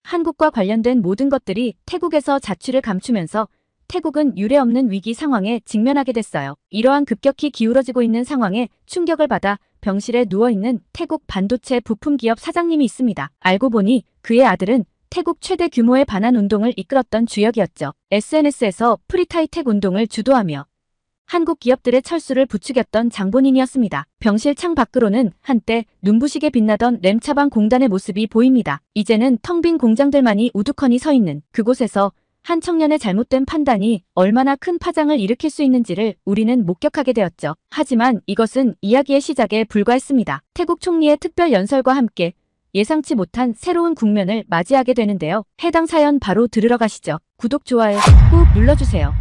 한국과 관련된 모든 것들이 태국에서 자취를 감추면서 태국은 유례없는 위기 상황에 직면하게 됐어요. 이러한 급격히 기울어지고 있는 상황에 충격을 받아 병실에 누워있는 태국 반도체 부품 기업 사장님이 있습니다. 알고 보니 그의 아들은 태국 최대 규모의 반환 운동을 이끌었던 주역이었죠. SNS에서 프리타이텍 운동을 주도하며 한국 기업들의 철수를 부추겼던 장본인이었습니다. 병실 창 밖으로는 한때 눈부시게 빛나던 램차방 공단의 모습이 보입니다. 이제는 텅 빈 공장들만이 우두커니 서 있는 그곳에서 한 청년의 잘못된 판단이 얼마나 큰 파장을 일으킬 수 있는지를 우리는 목격하게 되었죠. 하지만 이것은 이야기의 시작에 불과했습니다. 태국 총리의 특별 연설과 함께 예상치 못한 새로운 국면을 맞이하게 되는데요. 해당 사연 바로 들으러 가시죠. 구독, 좋아요 꾹 눌러주세요.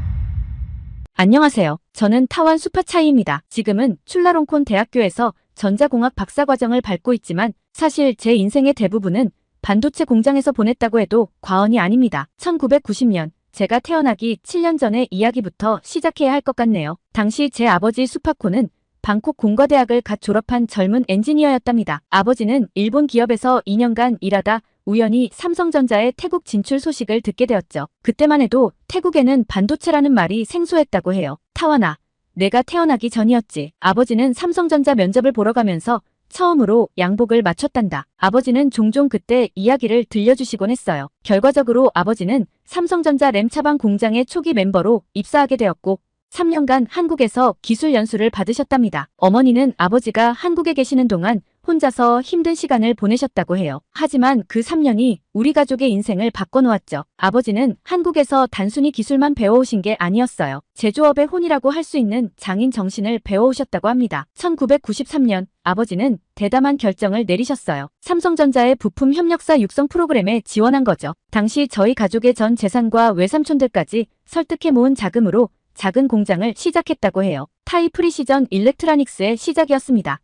안녕하세요. 저는 타완 수파차이입니다. 지금은 출라롱콘 대학교에서 전자공학 박사과정을 밟고 있지만 사실 제 인생의 대부분은 반도체 공장에서 보냈다고 해도 과언이 아닙니다. 1990년, 제가 태어나기 7년 전의 이야기부터 시작해야 할 것 같네요. 당시 제 아버지 수파코는 방콕 공과대학을 갓 졸업한 젊은 엔지니어였답니다. 아버지는 일본 기업에서 2년간 일하다 우연히 삼성전자의 태국 진출 소식을 듣게 되었죠. 그때만 해도 태국에는 반도체라는 말이 생소했다고 해요. 타완아, 내가 태어나기 전이었지. 아버지는 삼성전자 면접을 보러 가면서 처음으로 양복을 맞췄단다. 아버지는 종종 그때 이야기를 들려주시곤 했어요. 결과적으로 아버지는 삼성전자 램차방 공장의 초기 멤버로 입사하게 되었고 3년간 한국에서 기술 연수를 받으셨답니다. 어머니는 아버지가 한국에 계시는 동안 혼자서 힘든 시간을 보내셨다고 해요. 하지만 그 3년이 우리 가족의 인생을 바꿔놓았죠. 아버지는 한국에서 단순히 기술만 배워오신 게 아니었어요. 제조업의 혼이라고 할 수 있는 장인 정신을 배워오셨다고 합니다. 1993년 아버지는 대담한 결정을 내리셨어요. 삼성전자의 부품 협력사 육성 프로그램에 지원한 거죠. 당시 저희 가족의 전 재산과 외삼촌들까지 설득해 모은 자금으로 작은 공장을 시작했다고 해요. 타이 프리시전 일렉트라닉스의 시작이었습니다.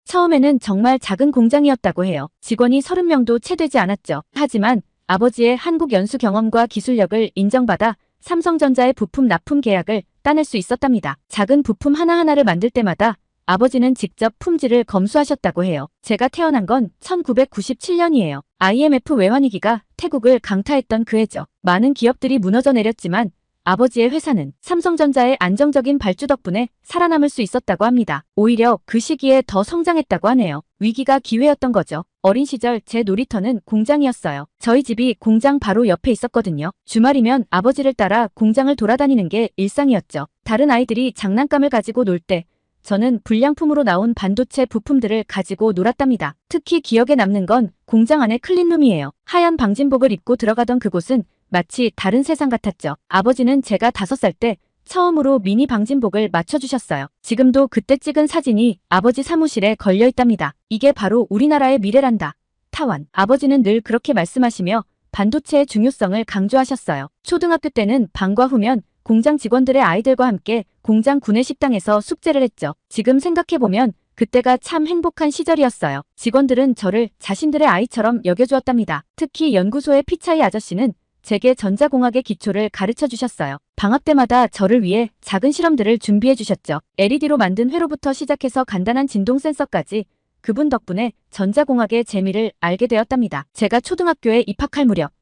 처음에는 정말 작은 공장이었다고 해요. 직원이 30명도 채 되지 않았죠. 하지만 아버지의 한국 연수 경험과 기술력을 인정받아 삼성전자의 부품 납품 계약을 따낼 수 있었답니다. 작은 부품 하나하나를 만들 때마다 아버지는 직접 품질을 검수하셨다고 해요. 제가 태어난 건 1997년이에요. IMF 외환위기가 태국을 강타했던 그 해죠. 많은 기업들이 무너져 내렸지만 아버지의 회사는 삼성전자의 안정적인 발주 덕분에 살아남을 수 있었다고 합니다. 오히려 그 시기에 더 성장했다고 하네요. 위기가 기회였던 거죠. 어린 시절 제 놀이터는 공장이었어요. 저희 집이 공장 바로 옆에 있었거든요. 주말이면 아버지를 따라 공장을 돌아다니는 게 일상이었죠. 다른 아이들이 장난감을 가지고 놀 때 저는 불량품으로 나온 반도체 부품들을 가지고 놀았답니다. 특히 기억에 남는 건 공장 안의 클린룸이에요. 하얀 방진복을 입고 들어가던 그곳은 마치 다른 세상 같았죠. 아버지는 제가 5살 때 처음으로 미니 방진복을 맞춰주셨어요. 지금도 그때 찍은 사진이 아버지 사무실에 걸려있답니다. 이게 바로 우리나라의 미래란다. 타완. 아버지는 늘 그렇게 말씀하시며 반도체의 중요성을 강조하셨어요. 초등학교 때는 방과 후면 공장 직원들의 아이들과 함께 공장 구내식당에서 숙제를 했죠. 지금 생각해보면 그때가 참 행복한 시절이었어요. 직원들은 저를 자신들의 아이처럼 여겨주었답니다. 특히 연구소의 피차이 아저씨는 제게 전자공학의 기초를 가르쳐 주셨어요. 방학 때마다 저를 위해 작은 실험들을 준비해 주셨죠. LED로 만든 회로부터 시작해서 간단한 진동 센서까지 그분 덕분에 전자공학의 재미를 알게 되었답니다. 제가 초등학교에 입학할 무렵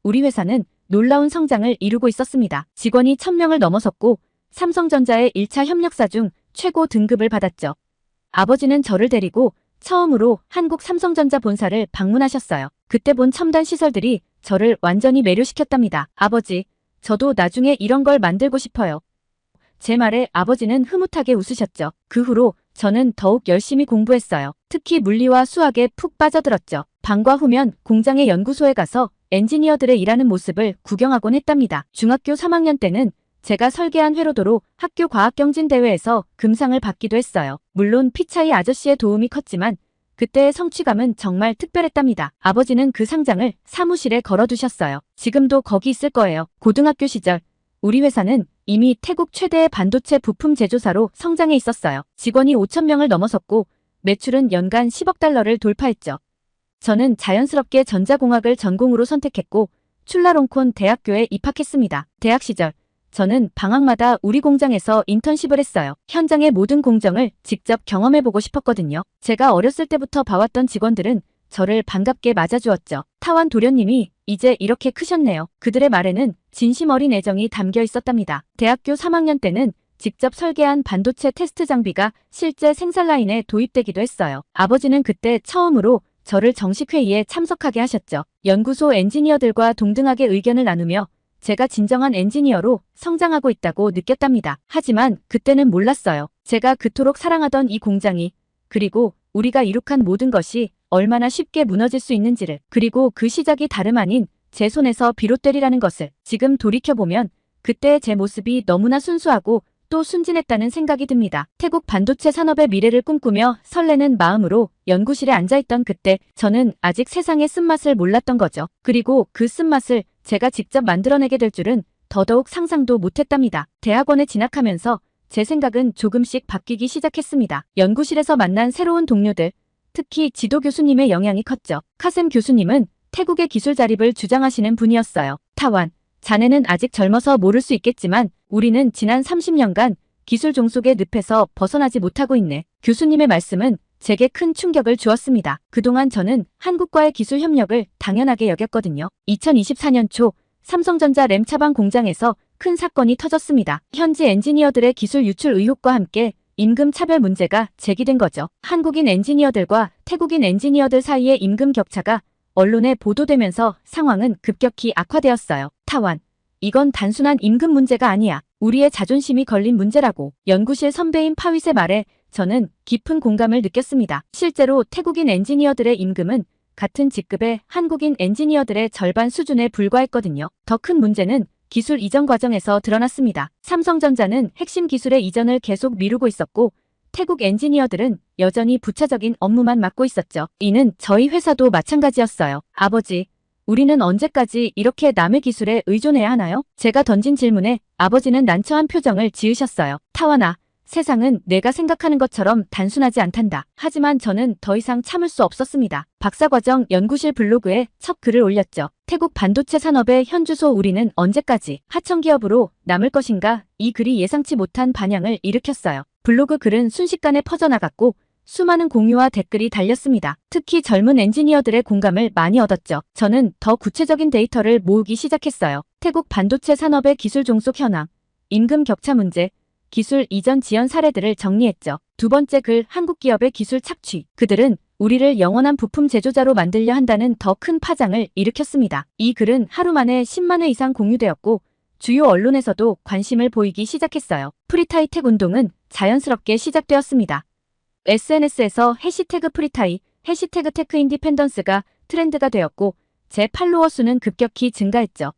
우리 회사는 놀라운 성장을 이루고 있었습니다. 직원이 1000명을 넘어섰고 삼성전자의 1차 협력사 중 최고 등급을 받았죠. 아버지는 저를 데리고 처음으로 한국 삼성전자 본사를 방문하셨어요. 그때 본 첨단 시설들이 저를 완전히 매료시켰답니다. 아버지, 저도 나중에 이런 걸 만들고 싶어요. 제 말에 아버지는 흐뭇하게 웃으셨죠. 그 후로 저는 더욱 열심히 공부했어요. 특히 물리와 수학에 푹 빠져들었죠. 방과 후면 공장의 연구소에 가서 엔지니어들의 일하는 모습을 구경하곤 했답니다. 중학교 3학년 때는 제가 설계한 회로도로 학교 과학경진대회에서 금상을 받기도 했어요. 물론 피차이 아저씨의 도움이 컸지만 그때의 성취감은 정말 특별했답니다. 아버지는 그 상장을 사무실에 걸어두셨어요. 지금도 거기 있을 거예요. 고등학교 시절 우리 회사는 이미 태국 최대의 반도체 부품 제조사로 성장해 있었어요. 직원이 5,000명을 넘어섰고 매출은 연간 10억 달러를 돌파했죠. 저는 자연스럽게 전자공학을 전공으로 선택했고 출라롱콘 대학교에 입학했습니다. 대학 시절 저는 방학마다 우리 공장에서 인턴십을 했어요. 현장의 모든 공정을 직접 경험해보고 싶었거든요. 제가 어렸을 때부터 봐왔던 직원들은 저를 반갑게 맞아주었죠. 타완 도련님이 이제 이렇게 크셨네요. 그들의 말에는 진심 어린 애정이 담겨 있었답니다. 대학교 3학년 때는 직접 설계한 반도체 테스트 장비가 실제 생산 라인에 도입되기도 했어요. 아버지는 그때 처음으로 저를 정식 회의에 참석하게 하셨죠. 연구소 엔지니어들과 동등하게 의견을 나누며 제가 진정한 엔지니어로 성장하고 있다고 느꼈답니다. 하지만 그때는 몰랐어요. 제가 그토록 사랑하던 이 공장이, 그리고 우리가 이룩한 모든 것이 얼마나 쉽게 무너질 수 있는지를, 그리고 그 시작이 다름 아닌 제 손에서 비롯되리라는 것을. 지금 돌이켜보면 그때의 제 모습이 너무나 순수하고 또 순진했다는 생각이 듭니다. 태국 반도체 산업의 미래를 꿈꾸며 설레는 마음으로 연구실에 앉아있던 그때 저는 아직 세상의 쓴맛을 몰랐던 거죠. 그리고 그 쓴맛을 제가 직접 만들어내게 될 줄은 더더욱 상상도 못했답니다. 대학원에 진학하면서 제 생각은 조금씩 바뀌기 시작했습니다. 연구실에서 만난 새로운 동료들, 특히 지도 교수님의 영향이 컸죠. 카셈 교수님은 태국의 기술 자립을 주장하시는 분이었어요. 타완, 자네는 아직 젊어서 모를 수 있겠지만 우리는 지난 30년간 기술 종속의 늪에서 벗어나지 못하고 있네. 교수님의 말씀은 제게 큰 충격을 주었습니다. 그동안 저는 한국과의 기술 협력을 당연하게 여겼거든요. 2024년 초 삼성전자 램 차방 공장에서 큰 사건이 터졌습니다. 현지 엔지니어들의 기술 유출 의혹과 함께 임금 차별 문제가 제기된 거죠. 한국인 엔지니어들과 태국인 엔지니어들 사이의 임금 격차가 언론에 보도되면서 상황은 급격히 악화되었어요. 타완, 이건 단순한 임금 문제가 아니야. 우리의 자존심이 걸린 문제라고. 연구실 선배인 파윗의 말에 저는 깊은 공감을 느꼈습니다. 실제로 태국인 엔지니어들의 임금은 같은 직급의 한국인 엔지니어들의 절반 수준에 불과했거든요. 더 큰 문제는 기술 이전 과정에서 드러났습니다. 삼성전자는 핵심 기술의 이전을 계속 미루고 있었고 태국 엔지니어들은 여전히 부차적인 업무만 맡고 있었죠. 이는 저희 회사도 마찬가지였어요. 아버지, 우리는 언제까지 이렇게 남의 기술에 의존해야 하나요? 제가 던진 질문에 아버지는 난처한 표정을 지으셨어요. 타완아, 세상은 내가 생각하는 것처럼 단순하지 않단다. 하지만 저는 더 이상 참을 수 없었습니다. 박사과정 연구실 블로그에 첫 글을 올렸죠. 태국 반도체 산업의 현주소 우리는 언제까지 하청기업으로 남을 것인가? 이 글이 예상치 못한 반향을 일으켰어요. 블로그 글은 순식간에 퍼져나갔고 수많은 공유와 댓글이 달렸습니다. 특히 젊은 엔지니어들의 공감을 많이 얻었죠. 저는 더 구체적인 데이터를 모으기 시작했어요. 태국 반도체 산업의 기술 종속 현황, 임금 격차 문제, 기술 이전 지연 사례들을 정리했죠. 두 번째 글, 한국 기업의 기술 착취. 그들은 우리를 영원한 부품 제조자로 만들려 한다는 더 큰 파장을 일으켰습니다. 이 글은 하루 만에 10만 회 이상 공유되었고 주요 언론에서도 관심을 보이기 시작했어요. 프리타이 텍 운동은 자연스럽게 시작되었습니다. SNS에서 해시태그 프리타이, 해시태그 테크 인디펜던스가 트렌드가 되었고 제 팔로워 수는 급격히 증가했죠.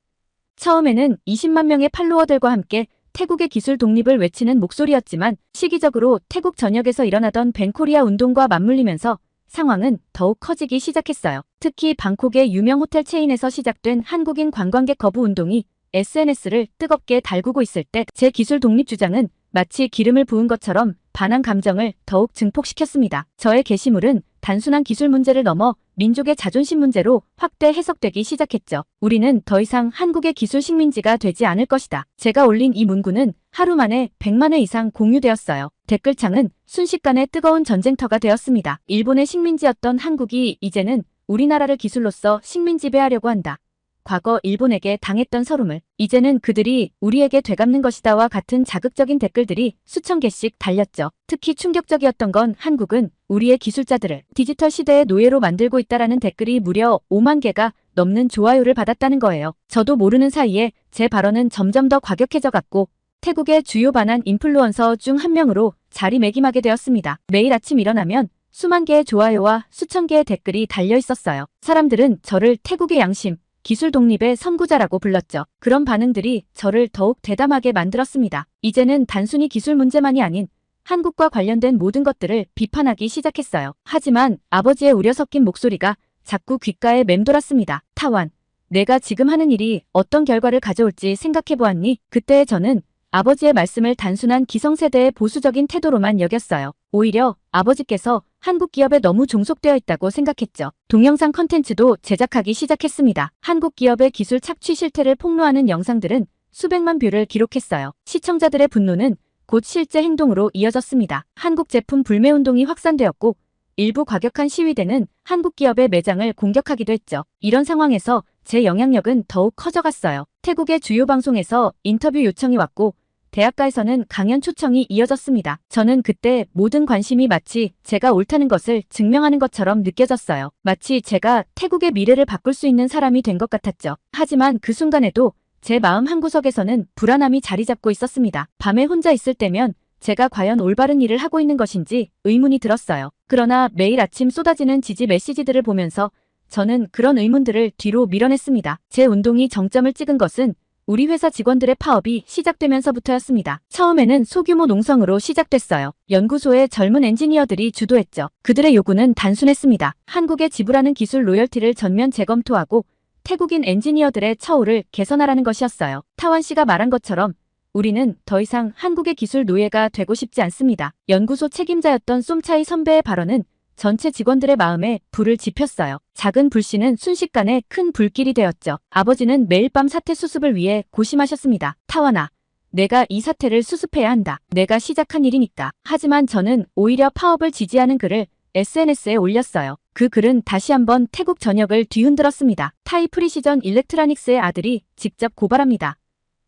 처음에는 20만 명의 팔로워들과 함께 태국의 기술 독립을 외치는 목소리였지만 시기적으로 태국 전역에서 일어나던 벤코리아 운동과 맞물리면서 상황은 더욱 커지기 시작했어요. 특히 방콕의 유명 호텔 체인에서 시작된 한국인 관광객 거부 운동이 SNS를 뜨겁게 달구고 있을 때 제 기술 독립 주장은 마치 기름을 부은 것처럼 반한 감정을 더욱 증폭시켰습니다. 저의 게시물은 단순한 기술 문제를 넘어 민족의 자존심 문제로 확대 해석되기 시작했죠. 우리는 더 이상 한국의 기술 식민지가 되지 않을 것이다. 제가 올린 이 문구는 하루 만에 100만 회 이상 공유되었어요. 댓글창은 순식간에 뜨거운 전쟁터가 되었습니다. 일본의 식민지였던 한국이 이제는 우리나라를 기술로서 식민지배하려고 한다. 과거 일본에게 당했던 서름을 이제는 그들이 우리에게 되갚는 것이다와 같은 자극적인 댓글들이 수천 개씩 달렸죠. 특히 충격적이었던 건 한국은 우리의 기술자들을 디지털 시대의 노예로 만들고 있다라는 댓글이 무려 5만 개가 넘는 좋아요를 받았다는 거예요. 저도 모르는 사이에 제 발언은 점점 더 과격해져 갔고 태국의 주요 반한 인플루언서 중 한 명으로 자리매김하게 되었습니다. 매일 아침 일어나면 수만 개의 좋아요와 수천 개의 댓글이 달려 있었어요. 사람들은 저를 태국의 양심, 기술 독립의 선구자라고 불렀죠. 그런 반응들이 저를 더욱 대담하게 만들었습니다. 이제는 단순히 기술 문제만이 아닌 한국과 관련된 모든 것들을 비판하기 시작했어요. 하지만 아버지의 우려 섞인 목소리가 자꾸 귓가에 맴돌았습니다. 타완, 내가 지금 하는 일이 어떤 결과를 가져올지 생각해보았니? 그때의 저는 아버지의 말씀을 단순한 기성세대의 보수적인 태도로만 여겼어요. 오히려 아버지께서 한국 기업에 너무 종속되어 있다고 생각했죠. 동영상 컨텐츠도 제작하기 시작했습니다. 한국 기업의 기술 착취 실태를 폭로하는 영상들은 수백만 뷰를 기록했어요. 시청자들의 분노는 곧 실제 행동으로 이어졌습니다. 한국 제품 불매 운동이 확산되었고 일부 과격한 시위대는 한국 기업의 매장을 공격하기도 했죠. 이런 상황에서 제 영향력은 더욱 커져갔어요. 태국의 주요 방송에서 인터뷰 요청이 왔고 대학가에서는 강연 초청이 이어졌습니다. 저는 그때 모든 관심이 마치 제가 옳다는 것을 증명하는 것처럼 느껴졌어요. 마치 제가 태국의 미래를 바꿀 수 있는 사람이 된 것 같았죠. 하지만 그 순간에도 제 마음 한구석에서는 불안함이 자리 잡고 있었습니다. 밤에 혼자 있을 때면 제가 과연 올바른 일을 하고 있는 것인지 의문이 들었어요. 그러나 매일 아침 쏟아지는 지지 메시지들을 보면서 저는 그런 의문들을 뒤로 밀어냈습니다. 제 운동이 정점을 찍은 것은 우리 회사 직원들의 파업이 시작되면서부터였습니다. 처음에는 소규모 농성으로 시작됐어요. 연구소의 젊은 엔지니어들이 주도했죠. 그들의 요구는 단순했습니다. 한국에 지불하는 기술 로열티를 전면 재검토하고 태국인 엔지니어들의 처우를 개선하라는 것이었어요. 타완 씨가 말한 것처럼 우리는 더 이상 한국의 기술 노예가 되고 싶지 않습니다. 연구소 책임자였던 쏨차이 선배의 발언은 전체 직원들의 마음에 불을 지폈어요. 작은 불씨는 순식간에 큰 불길이 되었죠. 아버지는 매일 밤 사태 수습을 위해 고심하셨습니다. 타완아, 내가 이 사태를 수습해야 한다. 내가 시작한 일이니까. 하지만 저는 오히려 파업을 지지하는 글을 SNS에 올렸어요. 그 글은 다시 한번 태국 전역을 뒤흔들었습니다. 타이 프리시전 일렉트라닉스의 아들이 직접 고발합니다.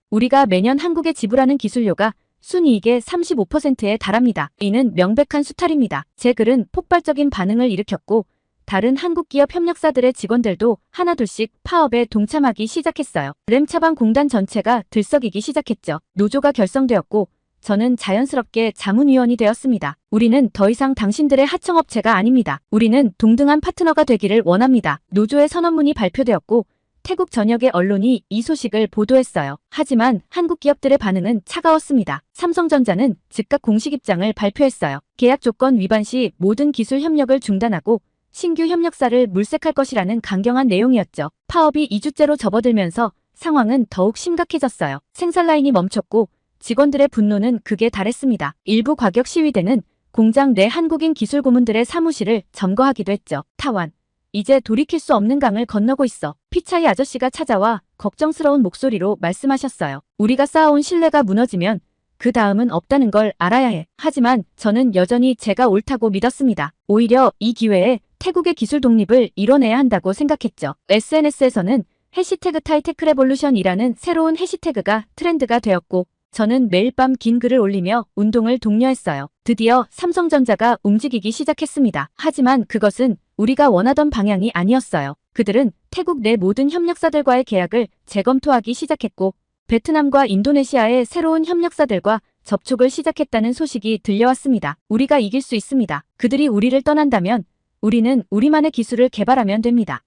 우리가 매년 한국에 지불하는 기술료가 순이익의 35%에 달합니다. 이는 명백한 수탈입니다. 제 글은 폭발적인 반응을 일으켰고 다른 한국 기업 협력사들의 직원들도 하나둘씩 파업에 동참하기 시작했어요. 램차방 공단 전체가 들썩이기 시작했죠. 노조가 결성되었고 저는 자연스럽게 자문위원이 되었습니다. 우리는 더 이상 당신들의 하청업체가 아닙니다. 우리는 동등한 파트너가 되기를 원합니다. 노조의 선언문이 발표되었고 태국 전역의 언론이 이 소식을 보도했어요. 하지만 한국 기업들의 반응은 차가웠습니다. 삼성전자는 즉각 공식 입장을 발표했어요. 계약 조건 위반 시 모든 기술 협력을 중단하고 신규 협력사를 물색할 것이라는 강경한 내용이었죠. 파업이 2주째로 접어들면서 상황은 더욱 심각해졌어요. 생산 라인이 멈췄고 직원들의 분노는 극에 달했습니다. 일부 과격 시위대는 공장 내 한국인 기술 고문들의 사무실을 점거하기도 했죠. 타완, 이제 돌이킬 수 없는 강을 건너고 있어. 피차이 아저씨가 찾아와 걱정스러운 목소리로 말씀하셨어요. 우리가 쌓아온 신뢰가 무너지면 그 다음은 없다는 걸 알아야 해. 하지만 저는 여전히 제가 옳다고 믿었습니다. 오히려 이 기회에 태국의 기술 독립을 이뤄내야 한다고 생각했죠. SNS에서는 해시태그 타이테크레볼루션이라는 새로운 해시태그가 트렌드가 되었고 저는 매일 밤 긴 글을 올리며 운동을 독려했어요. 드디어 삼성전자가 움직이기 시작했습니다. 하지만 그것은 우리가 원하던 방향이 아니었어요. 그들은 태국 내 모든 협력사들과의 계약을 재검토하기 시작했고 베트남과 인도네시아의 새로운 협력사들과 접촉을 시작했다는 소식이 들려왔습니다. 우리가 이길 수 있습니다. 그들이 우리를 떠난다면 우리는 우리만의 기술을 개발하면 됩니다.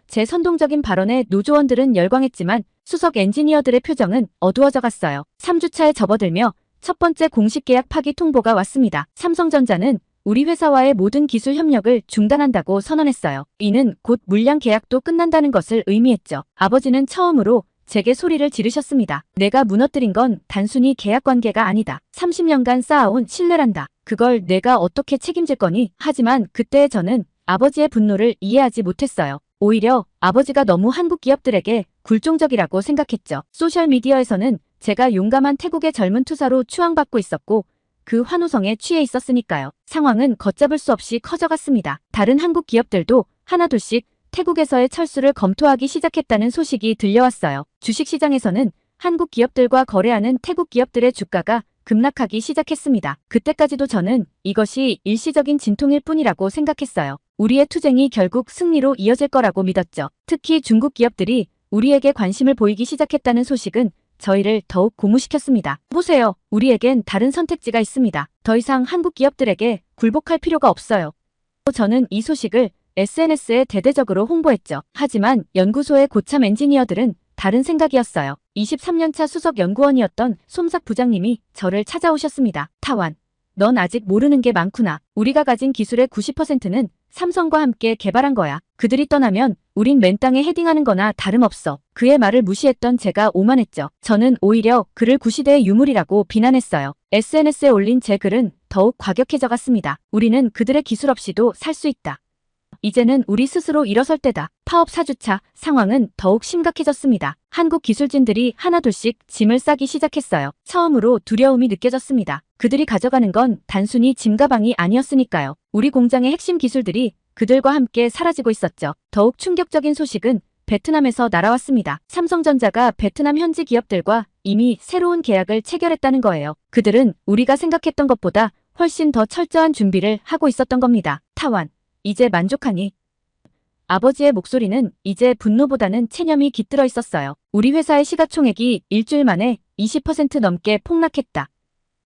제 선동적인 발언에 노조원들은 열광했지만 수석 엔지니어들의 표정은 어두워져 갔어요. 3주차에 접어들며 첫 번째 공식 계약 파기 통보가 왔습니다. 삼성전자는 우리 회사와의 모든 기술 협력을 중단한다고 선언했어요. 이는 곧 물량 계약도 끝난다는 것을 의미했죠. 아버지는 처음으로 제게 소리를 지르셨습니다. 내가 무너뜨린 건 단순히 계약 관계가 아니다. 30년간 쌓아온 신뢰란다. 그걸 내가 어떻게 책임질 거니? 하지만 그때의 저는 아버지의 분노를 이해하지 못했어요. 오히려 아버지가 너무 한국 기업들에게 굴종적이라고 생각했죠. 소셜미디어에서는 제가 용감한 태국의 젊은 투사로 추앙받고 있었고 그 환호성에 취해 있었으니까요. 상황은 걷잡을 수 없이 커져갔습니다. 다른 한국 기업들도 하나둘씩 태국에서의 철수를 검토하기 시작했다는 소식이 들려왔어요. 주식시장에서는 한국 기업들과 거래하는 태국 기업들의 주가가 급락하기 시작했습니다. 그때까지도 저는 이것이 일시적인 진통일 뿐이라고 생각했어요. 우리의 투쟁이 결국 승리로 이어질 거라고 믿었죠. 특히 중국 기업들이 우리에게 관심을 보이기 시작했다는 소식은 저희를 더욱 고무시켰습니다. 보세요. 우리에겐 다른 선택지가 있습니다. 더 이상 한국 기업들에게 굴복할 필요가 없어요. 저는 이 소식을 SNS에 대대적으로 홍보했죠. 하지만 연구소의 고참 엔지니어들은 다른 생각이었어요. 23년차 수석 연구원이었던 솜삭 부장님이 저를 찾아오셨습니다. 타완, 넌 아직 모르는 게 많구나. 우리가 가진 기술의 90%는 삼성과 함께 개발한 거야. 그들이 떠나면 우린 맨 땅에 헤딩하는 거나 다름없어. 그의 말을 무시했던 제가 오만했죠. 저는 오히려 그를 구시대의 유물이라고 비난했어요. SNS에 올린 제 글은 더욱 과격해져 갔습니다. 우리는 그들의 기술 없이도 살 수 있다. 이제는 우리 스스로 일어설 때다. 파업 4주차 상황은 더욱 심각해졌습니다. 한국 기술진들이 하나둘씩 짐을 싸기 시작했어요. 처음으로 두려움이 느껴졌습니다. 그들이 가져가는 건 단순히 짐 가방이 아니었으니까요. 우리 공장의 핵심 기술들이 그들과 함께 사라지고 있었죠. 더욱 충격적인 소식은 베트남에서 날아왔습니다. 삼성전자가 베트남 현지 기업들과 이미 새로운 계약을 체결했다는 거예요. 그들은 우리가 생각했던 것보다 훨씬 더 철저한 준비를 하고 있었던 겁니다. 타완, 이제 만족하니? 아버지의 목소리는 이제 분노보다는 체념이 깃들어 있었어요. 우리 회사의 시가총액이 일주일 만에 20% 넘게 폭락했다.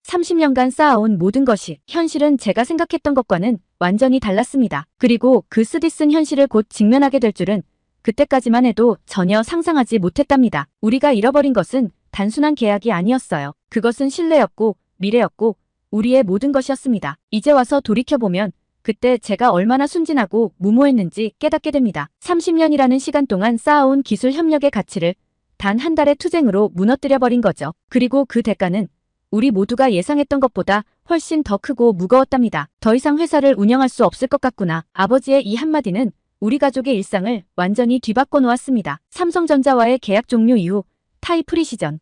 30년간 쌓아온 모든 것이 현실은 제가 생각했던 것과는 완전히 달랐습니다. 그리고 그 쓰디쓴 현실을 곧 직면하게 될 줄은 그때까지만 해도 전혀 상상하지 못했답니다. 우리가 잃어버린 것은 단순한 계약이 아니었어요. 그것은 신뢰였고 미래였고 우리의 모든 것이었습니다. 이제 와서 돌이켜보면 그때 제가 얼마나 순진하고 무모했는지 깨닫게 됩니다. 30년이라는 시간 동안 쌓아온 기술 협력의 가치를 단 한 달의 투쟁으로 무너뜨려버린 거죠. 그리고 그 대가는 우리 모두가 예상했던 것보다 훨씬 더 크고 무거웠답니다. 더 이상 회사를 운영할 수 없을 것 같구나. 아버지의 이 한마디는 우리 가족의 일상을 완전히 뒤바꿔 놓았습니다. 삼성전자와의 계약 종료 이후 타이프리시전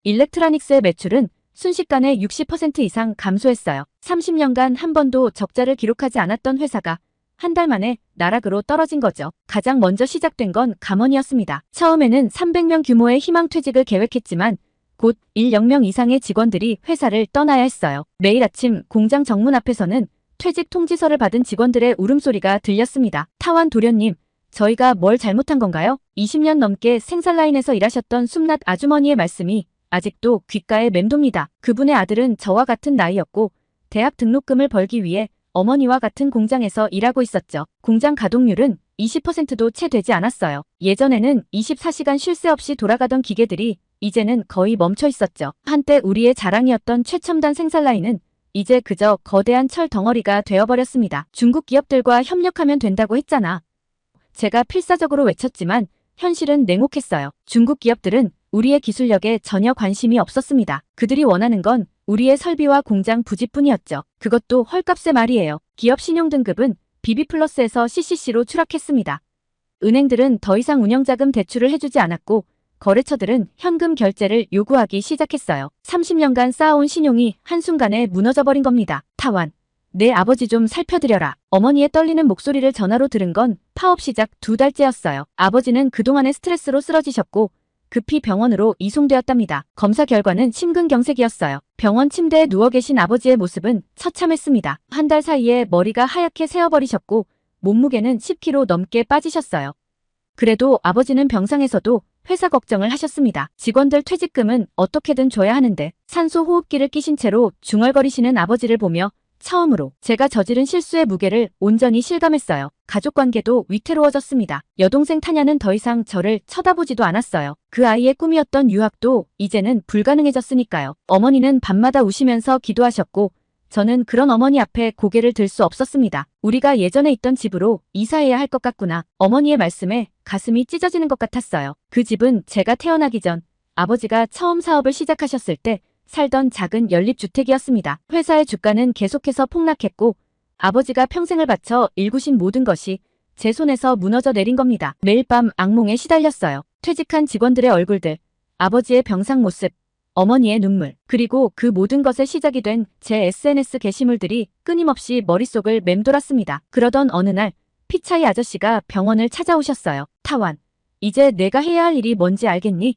일렉트로닉스의 매출은 순식간에 60% 이상 감소했어요. 30년간 한 번도 적자를 기록하지 않았던 회사가 한 달 만에 나락으로 떨어진 거죠. 가장 먼저 시작된 건 감원이었습니다. 처음에는 300명 규모의 희망퇴직을 계획했지만 곧 1,000명 이상의 직원들이 회사를 떠나야 했어요. 매일 아침 공장 정문 앞에서는 퇴직 통지서를 받은 직원들의 울음소리가 들렸습니다. 타완 도련님, 저희가 뭘 잘못한 건가요? 20년 넘게 생산라인에서 일하셨던 숨낫 아주머니의 말씀이 아직도 귓가에 맴돕니다. 그분의 아들은 저와 같은 나이였고 대학 등록금을 벌기 위해 어머니와 같은 공장에서 일하고 있었죠. 공장 가동률은 20%도 채 되지 않았어요. 예전에는 24시간 쉴 새 없이 돌아가던 기계들이 이제는 거의 멈춰 있었죠. 한때 우리의 자랑이었던 최첨단 생산라인은 이제 그저 거대한 철 덩어리가 되어버렸습니다. 중국 기업들과 협력하면 된다고 했잖아. 제가 필사적으로 외쳤지만 현실은 냉혹했어요. 중국 기업들은 우리의 기술력에 전혀 관심이 없었습니다. 그들이 원하는 건 우리의 설비와 공장 부지뿐이었죠. 그것도 헐값에 말이에요. 기업 신용등급은 BB+에서 CCC로 추락했습니다. 은행들은 더 이상 운영자금 대출을 해주지 않았고 거래처들은 현금 결제를 요구하기 시작했어요. 30년간 쌓아온 신용이 한순간에 무너져버린 겁니다. 타완, 내 아버지 좀 살펴드려라. 어머니의 떨리는 목소리를 전화로 들은 건 파업 시작 2달째였어요. 아버지는 그동안의 스트레스로 쓰러지셨고 급히 병원으로 이송되었답니다. 검사 결과는 심근경색이었어요. 병원 침대에 누워 계신 아버지의 모습은 처참했습니다. 한 달 사이에 머리가 하얗게 새어버리셨고 몸무게는 10kg 넘게 빠지셨어요. 그래도 아버지는 병상에서도 회사 걱정을 하셨습니다. 직원들 퇴직금은 어떻게든 줘야 하는데 산소 호흡기를 끼신 채로 중얼거리시는 아버지를 보며 처음으로 제가 저지른 실수의 무게를 온전히 실감했어요. 가족관계도 위태로워졌습니다. 여동생 타냐는 더 이상 저를 쳐다보지도 않았어요. 그 아이의 꿈이었던 유학도 이제는 불가능해졌으니까요. 어머니는 밤마다 우시면서 기도하셨고 저는 그런 어머니 앞에 고개를 들 수 없었습니다. 우리가 예전에 있던 집으로 이사해야 할 것 같구나. 어머니의 말씀에 가슴이 찢어지는 것 같았어요. 그 집은 제가 태어나기 전 아버지가 처음 사업을 시작하셨을 때 살던 작은 연립주택이었습니다. 회사의 주가는 계속해서 폭락했고 아버지가 평생을 바쳐 일구신 모든 것이 제 손에서 무너져 내린 겁니다. 매일 밤 악몽에 시달렸어요. 퇴직한 직원들의 얼굴들, 아버지의 병상 모습, 어머니의 눈물, 그리고 그 모든 것의 시작이 된 제 SNS 게시물들이 끊임없이 머릿속을 맴돌았습니다. 그러던 어느 날 피차이 아저씨가 병원을 찾아오셨어요. 타완, 이제 내가 해야 할 일이 뭔지 알겠니?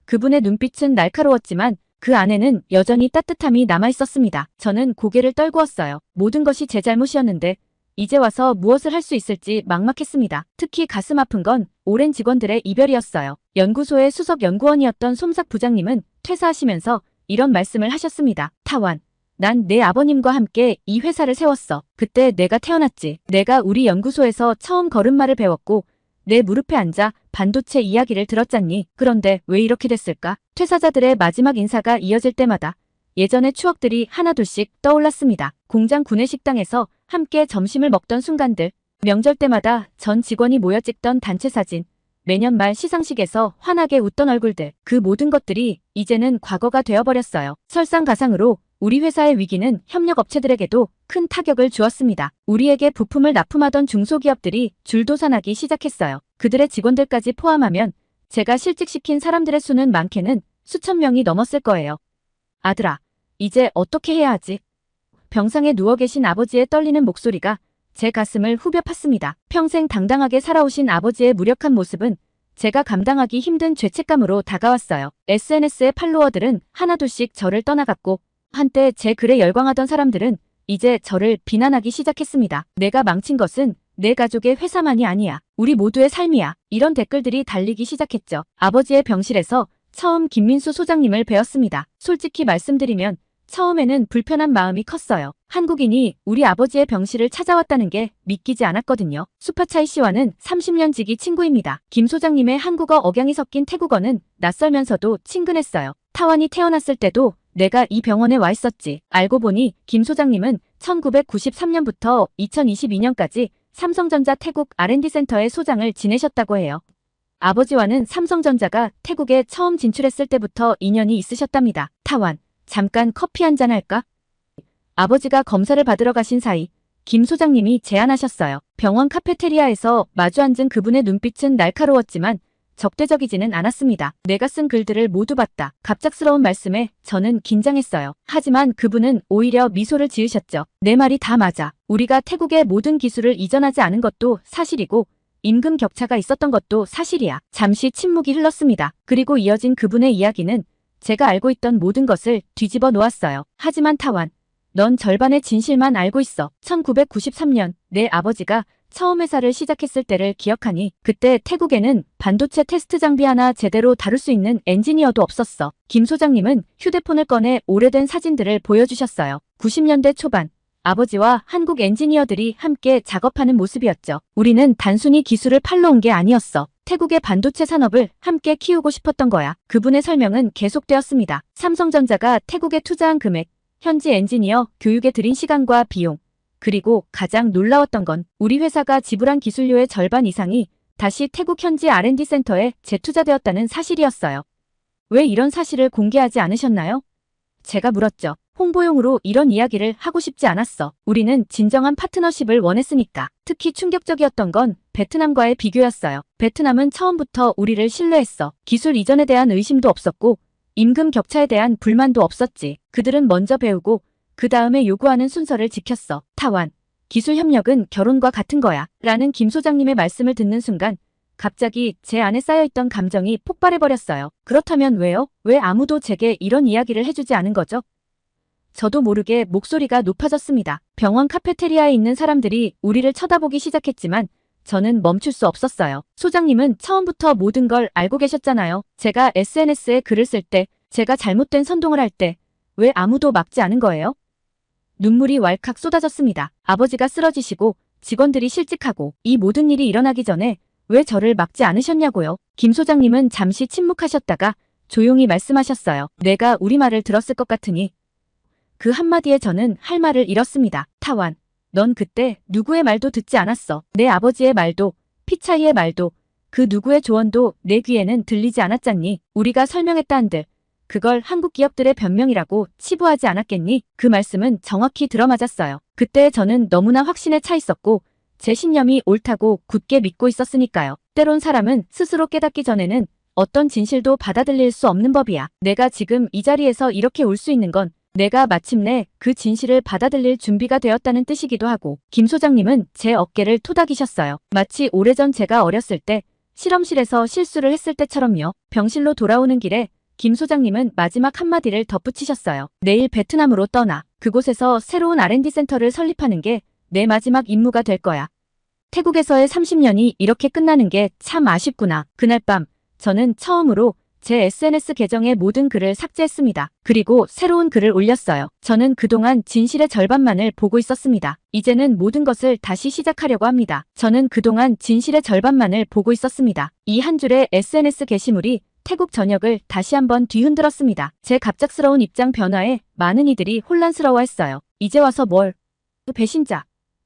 그분의 눈빛은 날카로웠지만 그 안에는 여전히 따뜻함이 남아있었습니다. 저는 고개를 떨구었어요. 모든 것이 제 잘못이었는데 이제 와서 무엇을 할 수 있을지 막막했습니다. 특히 가슴 아픈 건 오랜 직원들의 이별이었어요. 연구소의 수석 연구원이었던 솜삭 부장님은 퇴사하시면서 이런 말씀을 하셨습니다. 타완, 난 내 아버님과 함께 이 회사를 세웠어. 그때 내가 태어났지. 내가 우리 연구소에서 처음 걸음마를 배웠고 내 무릎에 앉아 반도체 이야기를 들었잖니. 그런데 왜 이렇게 됐을까? 퇴사자들의 마지막 인사가 이어질 때마다 예전의 추억들이 하나둘씩 떠올랐습니다. 공장 구내식당에서 함께 점심을 먹던 순간들, 명절 때마다 전 직원이 모여 찍던 단체 사진, 매년 말 시상식에서 환하게 웃던 얼굴들, 그 모든 것들이 이제는 과거가 되어버렸어요. 설상가상으로 우리 회사의 위기는 협력업체들에게도 큰 타격을 주었습니다. 우리에게 부품을 납품하던 중소기업들이 줄도산하기 시작했어요. 그들의 직원들까지 포함하면 제가 실직시킨 사람들의 수는 많게는 수천 명이 넘었을 거예요. 아들아, 이제 어떻게 해야 하지? 병상에 누워 계신 아버지의 떨리는 목소리가 제 가슴을 후벼 팠습니다. 평생 당당하게 살아오신 아버지의 무력한 모습은 제가 감당하기 힘든 죄책감으로 다가왔어요. SNS의 팔로워들은 하나둘씩 저를 떠나갔고 한때 제 글에 열광하던 사람들은 이제 저를 비난하기 시작했습니다. 내가 망친 것은 내 가족의 회사만이 아니야. 우리 모두의 삶이야. 이런 댓글들이 달리기 시작했죠. 아버지의 병실에서 처음 김민수 소장님을 뵈었습니다. 솔직히 말씀드리면 처음에는 불편한 마음이 컸어요. 한국인이 우리 아버지의 병실을 찾아왔다는 게 믿기지 않았거든요. 수파차이 씨와는 30년 지기 친구입니다. 김 소장님의 한국어 억양이 섞인 태국어는 낯설면서도 친근했어요. 타완이 태어났을 때도 내가 이 병원에 와 있었지. 알고 보니 김 소장님은 1993년부터 2022년까지 삼성전자 태국 R&D 센터의 소장을 지내셨다고 해요. 아버지와는 삼성전자가 태국에 처음 진출했을 때부터 인연이 있으셨답니다. 타완, 잠깐 커피 한잔 할까? 아버지가 검사를 받으러 가신 사이 김 소장님이 제안하셨어요. 병원 카페테리아에서 마주 앉은 그분의 눈빛은 날카로웠지만 적대적이지는 않았습니다. 내가 쓴 글들을 모두 봤다. 갑작스러운 말씀에 저는 긴장했어요. 하지만 그분은 오히려 미소를 지으셨죠. 내 말이 다 맞아. 우리가 태국의 모든 기술을 이전하지 않은 것도 사실이고 임금 격차가 있었던 것도 사실이야. 잠시 침묵이 흘렀습니다. 그리고 이어진 그분의 이야기는 제가 알고 있던 모든 것을 뒤집어 놓았어요. 하지만 타완, 넌 절반의 진실만 알고 있어. 1993년 내 아버지가 처음 회사를 시작했을 때를 기억하니 그때 태국에는 반도체 테스트 장비 하나 제대로 다룰 수 있는 엔지니어도 없었어. 김 소장님은 휴대폰을 꺼내 오래된 사진들을 보여주셨어요. 90년대 초반 아버지와 한국 엔지니어들이 함께 작업하는 모습이었죠. 우리는 단순히 기술을 팔러 온 게 아니었어. 태국의 반도체 산업을 함께 키우고 싶었던 거야. 그분의 설명은 계속되었습니다. 삼성전자가 태국에 투자한 금액, 현지 엔지니어 교육에 들인 시간과 비용, 그리고 가장 놀라웠던 건 우리 회사가 지불한 기술료의 절반 이상이 다시 태국 현지 R&D 센터에 재투자되었다는 사실이었어요. 왜 이런 사실을 공개하지 않으셨나요? 제가 물었죠. 홍보용으로 이런 이야기를 하고 싶지 않았어. 우리는 진정한 파트너십을 원했으니까. 특히 충격적이었던 건 베트남과의 비교였어요. 베트남은 처음부터 우리를 신뢰했어. 기술 이전에 대한 의심도 없었고 임금 격차에 대한 불만도 없었지. 그들은 먼저 배우고 그 다음에 요구하는 순서를 지켰어. 타완, 기술 협력은 결혼과 같은 거야. 라는 김 소장님의 말씀을 듣는 순간 갑자기 제 안에 쌓여있던 감정이 폭발해버렸어요. 그렇다면 왜요? 왜 아무도 제게 이런 이야기를 해주지 않은 거죠? 저도 모르게 목소리가 높아졌습니다. 병원 카페테리아에 있는 사람들이 우리를 쳐다보기 시작했지만 저는 멈출 수 없었어요. 소장님은 처음부터 모든 걸 알고 계셨잖아요. 제가 SNS에 글을 쓸 때, 제가 잘못된 선동을 할 때 왜 아무도 막지 않은 거예요? 눈물이 왈칵 쏟아졌습니다. 아버지가 쓰러지시고 직원들이 실직하고 이 모든 일이 일어나기 전에 왜 저를 막지 않으셨냐고요. 김 소장님은 잠시 침묵하셨다가 조용히 말씀하셨어요. 내가 우리 말을 들었을 것 같으니. 그 한마디에 저는 할 말을 잃었습니다. 타완, 넌 그때 누구의 말도 듣지 않았어. 내 아버지의 말도, 피차이의 말도, 그 누구의 조언도 내 귀에는 들리지 않았잖니. 우리가 설명했다 한들 그걸 한국 기업들의 변명이라고 치부하지 않았겠니? 그 말씀은 정확히 들어맞았어요. 그때 저는 너무나 확신에 차 있었고 제 신념이 옳다고 굳게 믿고 있었으니까요. 때론 사람은 스스로 깨닫기 전에는 어떤 진실도 받아들일 수 없는 법이야. 내가 지금 이 자리에서 이렇게 올 수 있는 건 내가 마침내 그 진실을 받아들일 준비가 되었다는 뜻이기도 하고. 김 소장님은 제 어깨를 토닥이셨어요. 마치 오래전 제가 어렸을 때 실험실에서 실수를 했을 때처럼요. 병실로 돌아오는 길에 김 소장님은 마지막 한마디를 덧붙이셨어요. 내일 베트남으로 떠나. 그곳에서 새로운 R&D 센터를 설립하는 게 내 마지막 임무가 될 거야. 태국에서의 30년이 이렇게 끝나는 게 참 아쉽구나. 그날 밤 저는 처음으로 제 SNS 계정의 모든 글을 삭제했습니다. 그리고 새로운 글을 올렸어요. 저는 그동안 진실의 절반만을 보고 있었습니다. 이제는 모든 것을 다시 시작하려고 합니다. 저는 그동안 진실의 절반만을 보고 있었습니다. 이 한 줄의 SNS 게시물이 태국 전역을 다시 한번 뒤흔들었습니다. 제 갑작스러운 입장 변화에 많은 이들이 혼란스러워했어요. 이제 와서 뭘? 배신자.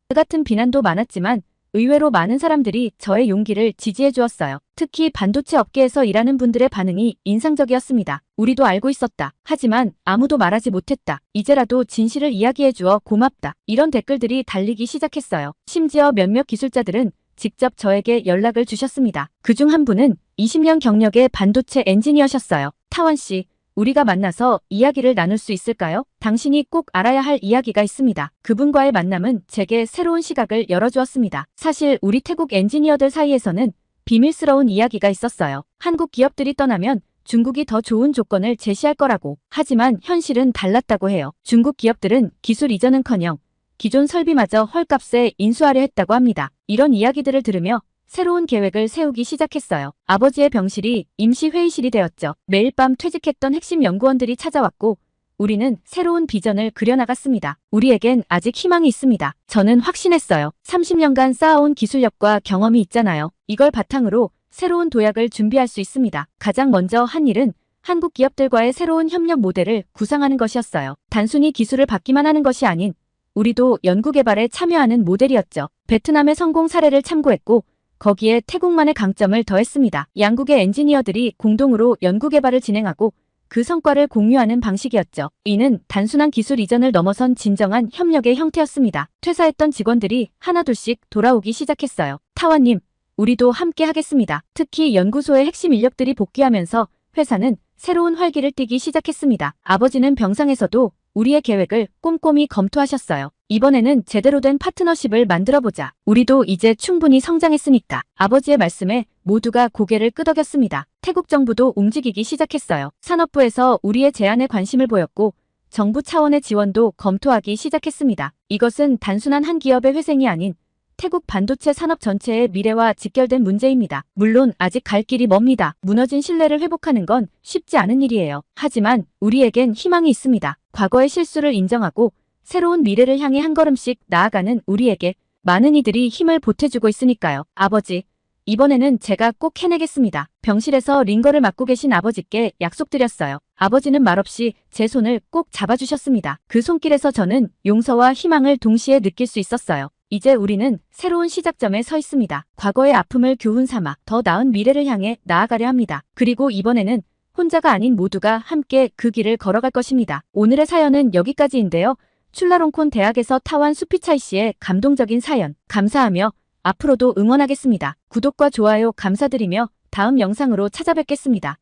그 같은 비난도 많았지만 의외로 많은 사람들이 저의 용기를 지지해 주었어요. 특히 반도체 업계에서 일하는 분들의 반응이 인상적이었습니다. 우리도 알고 있었다. 하지만 아무도 말하지 못했다. 이제라도 진실을 이야기해 주어 고맙다. 이런 댓글들이 달리기 시작했어요. 심지어 몇몇 기술자들은 직접 저에게 연락을 주셨습니다. 그중 한 분은 20년 경력의 반도체 엔지니어셨어요. 타완 씨, 우리가 만나서 이야기를 나눌 수 있을까요? 당신이 꼭 알아야 할 이야기가 있습니다. 그분과의 만남은 제게 새로운 시각을 열어주었습니다. 사실 우리 태국 엔지니어들 사이에서는 비밀스러운 이야기가 있었어요. 한국 기업들이 떠나면 중국이 더 좋은 조건을 제시할 거라고. 하지만 현실은 달랐다고 해요. 중국 기업들은 기술 이전은커녕 기존 설비마저 헐값에 인수하려 했다고 합니다. 이런 이야기들을 들으며 새로운 계획을 세우기 시작했어요. 아버지의 병실이 임시 회의실이 되었죠. 매일 밤 퇴직했던 핵심 연구원들이 찾아왔고 우리는 새로운 비전을 그려나갔습니다. 우리에겐 아직 희망이 있습니다. 저는 확신했어요. 30년간 쌓아온 기술력과 경험이 있잖아요. 이걸 바탕으로 새로운 도약을 준비할 수 있습니다. 가장 먼저 한 일은 한국 기업들과의 새로운 협력 모델을 구상하는 것이었어요. 단순히 기술을 받기만 하는 것이 아닌 우리도 연구개발에 참여하는 모델이었죠. 베트남의 성공 사례를 참고했고 거기에 태국만의 강점을 더했습니다. 양국의 엔지니어들이 공동으로 연구개발을 진행하고 그 성과를 공유하는 방식이었죠. 이는 단순한 기술 이전을 넘어선 진정한 협력의 형태였습니다. 퇴사했던 직원들이 하나둘씩 돌아오기 시작했어요. 타원님, 우리도 함께 하겠습니다. 특히 연구소의 핵심 인력들이 복귀하면서 회사는 새로운 활기를 띠기 시작했습니다. 아버지는 병상에서도 우리의 계획을 꼼꼼히 검토하셨어요. 이번에는 제대로 된 파트너십을 만들어보자. 우리도 이제 충분히 성장했으니까. 아버지의 말씀에 모두가 고개를 끄덕였습니다. 태국 정부도 움직이기 시작했어요. 산업부에서 우리의 제안에 관심을 보였고 정부 차원의 지원도 검토하기 시작했습니다. 이것은 단순한 한 기업의 회생이 아닌 태국 반도체 산업 전체의 미래와 직결된 문제입니다. 물론 아직 갈 길이 멉니다. 무너진 신뢰를 회복하는 건 쉽지 않은 일이에요. 하지만 우리에겐 희망이 있습니다. 과거의 실수를 인정하고 새로운 미래를 향해 한 걸음씩 나아가는 우리에게 많은 이들이 힘을 보태주고 있으니까요. 아버지, 이번에는 제가 꼭 해내겠습니다. 병실에서 링거를 맡고 계신 아버지께 약속드렸어요. 아버지는 말없이 제 손을 꼭 잡아주셨습니다. 그 손길에서 저는 용서와 희망을 동시에 느낄 수 있었어요. 이제 우리는 새로운 시작점에 서 있습니다. 과거의 아픔을 교훈 삼아 더 나은 미래를 향해 나아가려 합니다. 그리고 이번에는 혼자가 아닌 모두가 함께 그 길을 걸어갈 것입니다. 오늘의 사연은 여기까지인데요. 출라롱콘 대학에서 타완 수피차이 씨의 감동적인 사연 감사하며 앞으로도 응원하겠습니다. 구독과 좋아요 감사드리며 다음 영상으로 찾아뵙겠습니다.